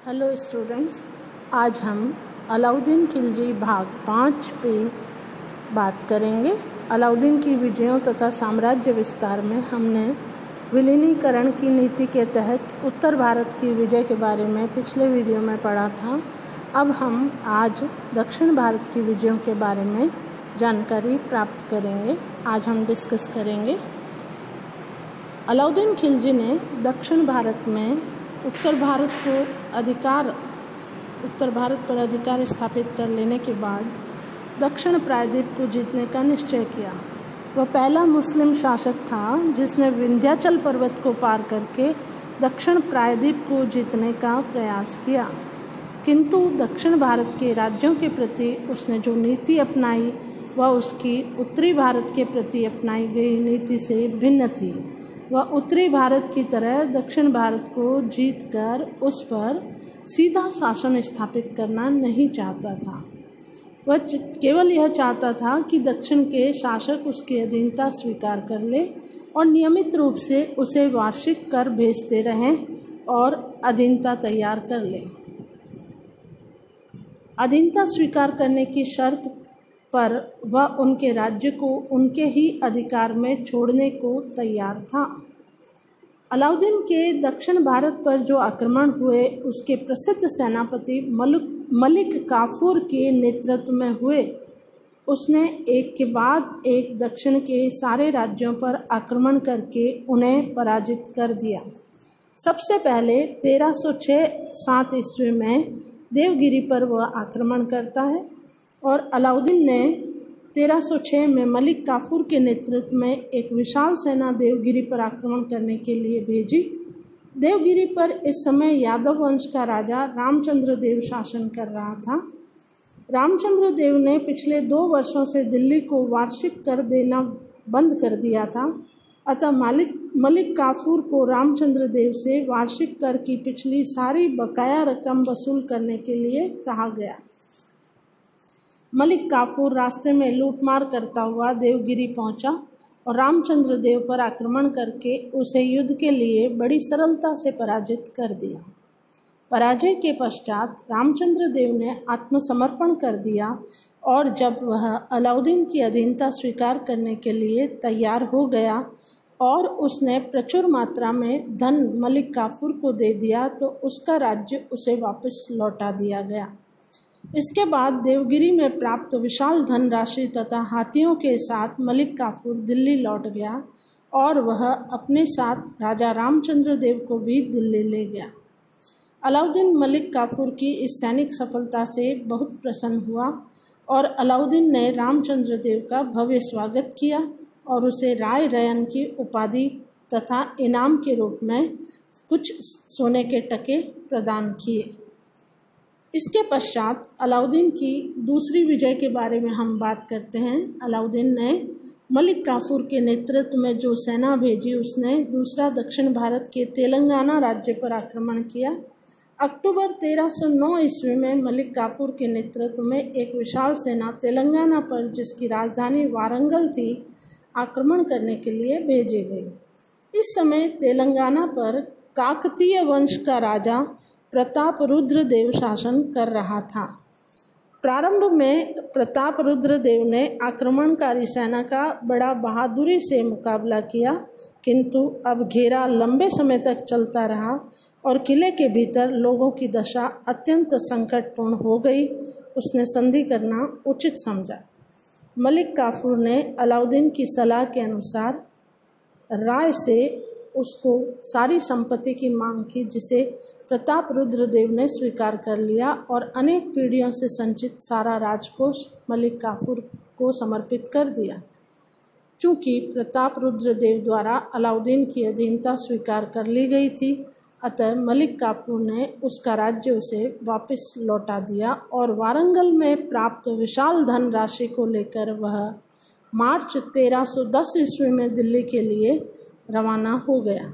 Hello students, आज हम अलाउद्दीन खिलजी भाग 5 पे बात करेंगे। अलाउद्दीन की विजयों तथा साम्राज्य विस्तार में हमने विलीनीकरण की नीति के तहत उत्तर भारत की विजय के बारे में पिछले वीडियो में पढ़ा था। अब हम आज दक्षिण भारत की विजयों के बारे में जानकारी प्राप्त करेंगे। आज हम डिस्कस करेंगे। अलाउद्दीन खिलजी ने दक्षिण भारत में उत्तर भारत पर अधिकार स्थापित कर लेने के बाद दक्षिण प्रायद्वीप को जीतने का निश्चय किया। वह पहला मुस्लिम शासक था जिसने विंध्याचल पर्वत को पार करके दक्षिण प्रायद्वीप को जीतने का प्रयास किया, किंतु दक्षिण भारत के राज्यों के प्रति उसने जो नीति अपनाई वह उसकी उत्तरी भारत के प्रति अपनाई गई नीति से भिन्न थी। वह उत्तरी भारत की तरह दक्षिण भारत को जीतकर उस पर सीधा शासन स्थापित करना नहीं चाहता था। वह केवल यह चाहता था कि दक्षिण के शासक उसकी अधीनता स्वीकार कर ले और नियमित रूप से उसे वार्षिक कर भेजते रहें और अधीनता तैयार कर ले। अधीनता स्वीकार करने की शर्त पर वह उनके राज्य को उनके ही अधिकार में छोड़ने को तैयार था। अलाउद्दीन के दक्षिण भारत पर जो आक्रमण हुए उसके प्रसिद्ध सेनापति मलिक काफूर के नेतृत्व में हुए। उसने एक के बाद एक दक्षिण के सारे राज्यों पर आक्रमण करके उन्हें पराजित कर दिया। सबसे पहले 1306-7 ईस्वी में देवगिरी पर वह आक्रमण करता है और अलाउद्दीन ने 1306 में मलिक काफूर के नेतृत्व में एक विशाल सेना देवगिरी पर आक्रमण करने के लिए भेजी। देवगिरी पर इस समय यादव वंश का राजा रामचंद्र देव शासन कर रहा था। रामचंद्र देव ने पिछले 2 वर्षों से दिल्ली को वार्षिक कर देना बंद कर दिया था, अतः मलिक काफूर को रामचंद्र देव से वार्षिक कर की पिछली सारी बकाया रकम वसूल करने के लिए कहा गया। मलिक काफूर रास्ते में लूटमार करता हुआ देवगिरी पहुंचा और रामचंद्र देव पर आक्रमण करके उसे युद्ध के लिए बड़ी सरलता से पराजित कर दिया। पराजय के पश्चात रामचंद्र देव ने आत्मसमर्पण कर दिया और जब वह अलाउद्दीन की अधीनता स्वीकार करने के लिए तैयार हो गया और उसने प्रचुर मात्रा में धन मलिक काफूर को दे दिया तो उसका राज्य उसे वापस लौटा दिया गया। इसके बाद देवगिरी में प्राप्त विशाल धनराशि तथा हाथियों के साथ मलिक काफूर दिल्ली लौट गया और वह अपने साथ राजा रामचंद्र देव को भी दिल्ली ले गया। अलाउद्दीन मलिक काफूर की इस सैनिक सफलता से बहुत प्रसन्न हुआ और अलाउद्दीन ने रामचंद्र देव का भव्य स्वागत किया और उसे राय रयन की उपाधि तथा इनाम के रूप में कुछ सोने के टके प्रदान किए। इसके पश्चात अलाउद्दीन की दूसरी विजय के बारे में हम बात करते हैं। अलाउद्दीन ने मलिक काफूर के नेतृत्व में जो सेना भेजी उसने दूसरा दक्षिण भारत के तेलंगाना राज्य पर आक्रमण किया। अक्टूबर 1309 ईस्वी में मलिक काफूर के नेतृत्व में एक विशाल सेना तेलंगाना पर, जिसकी राजधानी वारंगल थी, आक्रमण करने के लिए भेजी गई। इस समय तेलंगाना पर काकतीय वंश का राजा प्रताप रुद्र देव शासन कर रहा था। प्रारंभ में प्रताप रुद्र देव ने आक्रमणकारी सेना का बड़ा बहादुरी से मुकाबला किया, किंतु अब घेरा लंबे समय तक चलता रहा और किले के भीतर लोगों की दशा अत्यंत संकटपूर्ण हो गई। उसने संधि करना उचित समझा। मलिक काफूर ने अलाउद्दीन की सलाह के अनुसार राय से उसको सारी संपत्ति की मांग की, जिसे प्रताप रुद्र देव ने स्वीकार कर लिया और अनेक पीढ़ियों से संचित सारा राजकोष मलिक काफूर को समर्पित कर दिया। चूँकि प्रताप रुद्र देव द्वारा अलाउद्दीन की अधीनता स्वीकार कर ली गई थी, अतः मलिक काफूर ने उसका राज्य उसे वापस लौटा दिया और वारंगल में प्राप्त विशाल धन राशि को लेकर वह मार्च 1310 ईस्वी में दिल्ली के लिए रवाना हो गया।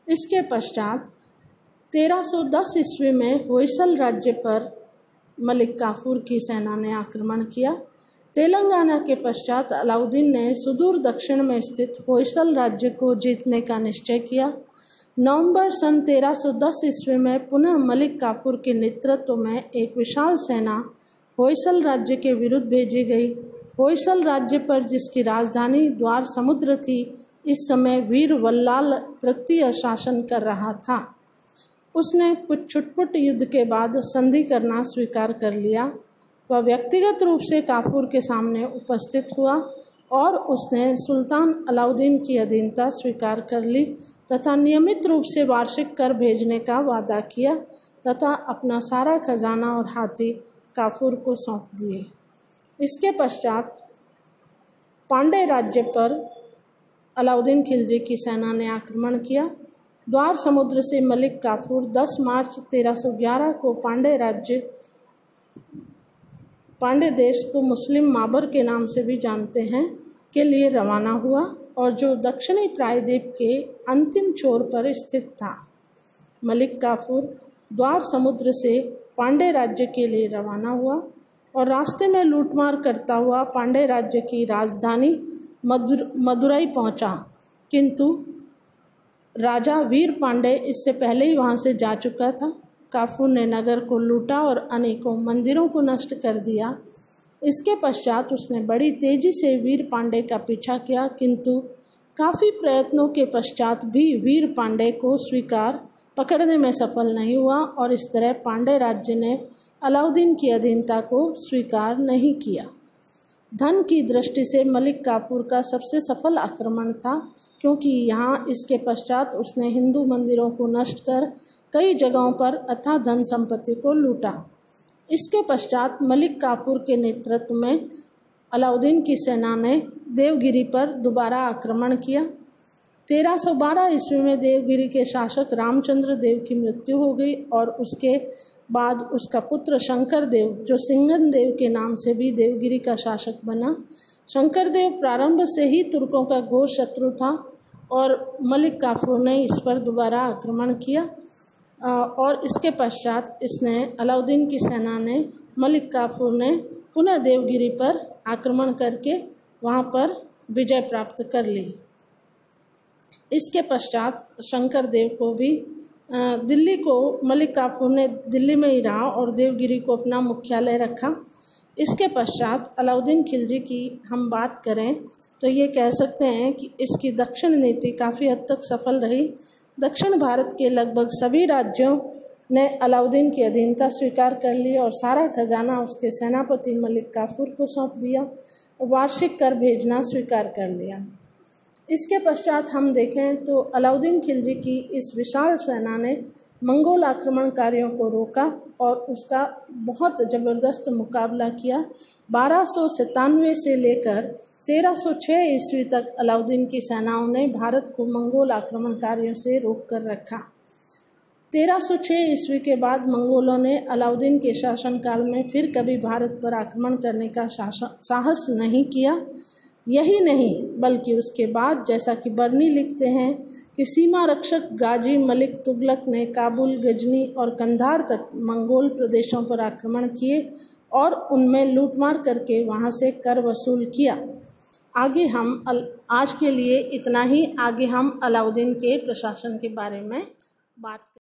इसके पश्चात 1310 ईस्वी में होयसल राज्य पर मलिक काफूर की सेना ने आक्रमण किया। तेलंगाना के पश्चात अलाउद्दीन ने सुदूर दक्षिण में स्थित होयसल राज्य को जीतने का निश्चय किया। नवंबर सन 1310 ईस्वी में पुनः मलिक काफूर के नेतृत्व में एक विशाल सेना होयसल राज्य के विरुद्ध भेजी गई। होयसल राज्य पर, जिसकी राजधानी द्वार समुद्र थी, इस समय वीर वल्लाल तृतीय शासन कर रहा था। उसने कुछ छुटपुट युद्ध के बाद संधि करना स्वीकार कर लिया। वह व्यक्तिगत रूप से काफूर के सामने उपस्थित हुआ और उसने सुल्तान अलाउद्दीन की अधीनता स्वीकार कर ली तथा नियमित रूप से वार्षिक कर भेजने का वादा किया तथा अपना सारा खजाना और हाथी काफूर को सौंप दिए। इसके पश्चात पांडे राज्य पर अलाउद्दीन खिलजी की सेना ने आक्रमण किया। द्वार समुद्र से मलिक काफूर 10 मार्च 1311 को पांडे देश को मुस्लिम माबर के नाम से भी जानते हैं के लिए रवाना हुआ और जो दक्षिणी प्रायद्वीप के अंतिम छोर पर स्थित था। मलिक काफूर द्वार समुद्र से पांडे राज्य के लिए रवाना हुआ और रास्ते में लूटमार करता हुआ पांडे राज्य की राजधानी मदुरई पहुंचा, किंतु राजा वीर पांडे इससे पहले ही वहां से जा चुका था। काफूर ने नगर को लूटा और अनेकों मंदिरों को नष्ट कर दिया। इसके पश्चात उसने बड़ी तेजी से वीर पांडे का पीछा किया, किंतु काफ़ी प्रयत्नों के पश्चात भी वीर पांडे को पकड़ने में सफल नहीं हुआ और इस तरह पांडे राज्य ने अलाउद्दीन की अधीनता को स्वीकार नहीं किया। धन की दृष्टि से मलिक काफूर का सबसे सफल आक्रमण था, क्योंकि यहाँ इसके पश्चात उसने हिंदू मंदिरों को नष्ट कर कई जगहों पर अथाह धन संपत्ति को लूटा। इसके पश्चात मलिक काफूर के नेतृत्व में अलाउद्दीन की सेना ने देवगिरी पर दोबारा आक्रमण किया। 1312 ईस्वी में देवगिरी के शासक रामचंद्र देव की मृत्यु हो गई और उसके बाद उसका पुत्र शंकर देव, जो सिंगन देव के नाम से भी देवगिरी का शासक बना। शंकर देव प्रारंभ से ही तुर्कों का घोर शत्रु था और मलिक काफूर ने इस पर दोबारा आक्रमण किया और इसके पश्चात अलाउद्दीन की सेना ने मलिक काफूर ने पुनः देवगिरी पर आक्रमण करके वहां पर विजय प्राप्त कर ली। इसके पश्चात शंकर देव को भी दिल्ली को मलिक काफूर ने दिल्ली में ही रहा और देवगिरी को अपना मुख्यालय रखा। इसके पश्चात अलाउद्दीन खिलजी की हम बात करें तो ये कह सकते हैं कि इसकी दक्षिण नीति काफ़ी हद तक सफल रही। दक्षिण भारत के लगभग सभी राज्यों ने अलाउद्दीन की अधीनता स्वीकार कर ली और सारा खजाना उसके सेनापति मलिक काफूर को सौंप दिया और वार्षिक कर भेजना स्वीकार कर लिया। इसके पश्चात हम देखें तो अलाउद्दीन खिलजी की इस विशाल सेना ने मंगोल आक्रमणकारियों को रोका और उसका बहुत ज़बरदस्त मुकाबला किया। 1297 से लेकर 1306 ईस्वी तक अलाउद्दीन की सेनाओं ने भारत को मंगोल आक्रमणकारियों से रोक कर रखा। 1306 ईस्वी के बाद मंगोलों ने अलाउद्दीन के शासनकाल में फिर कभी भारत पर आक्रमण करने का साहस नहीं किया। यही नहीं बल्कि उसके बाद, जैसा कि बर्नी लिखते हैं, कि सीमा रक्षक गाजी मलिक तुगलक ने काबुल, गजनी और कंधार तक मंगोल प्रदेशों पर आक्रमण किए और उनमें लूटमार करके वहां से कर वसूल किया। आज के लिए इतना ही। आगे हम अलाउद्दीन के प्रशासन के बारे में बात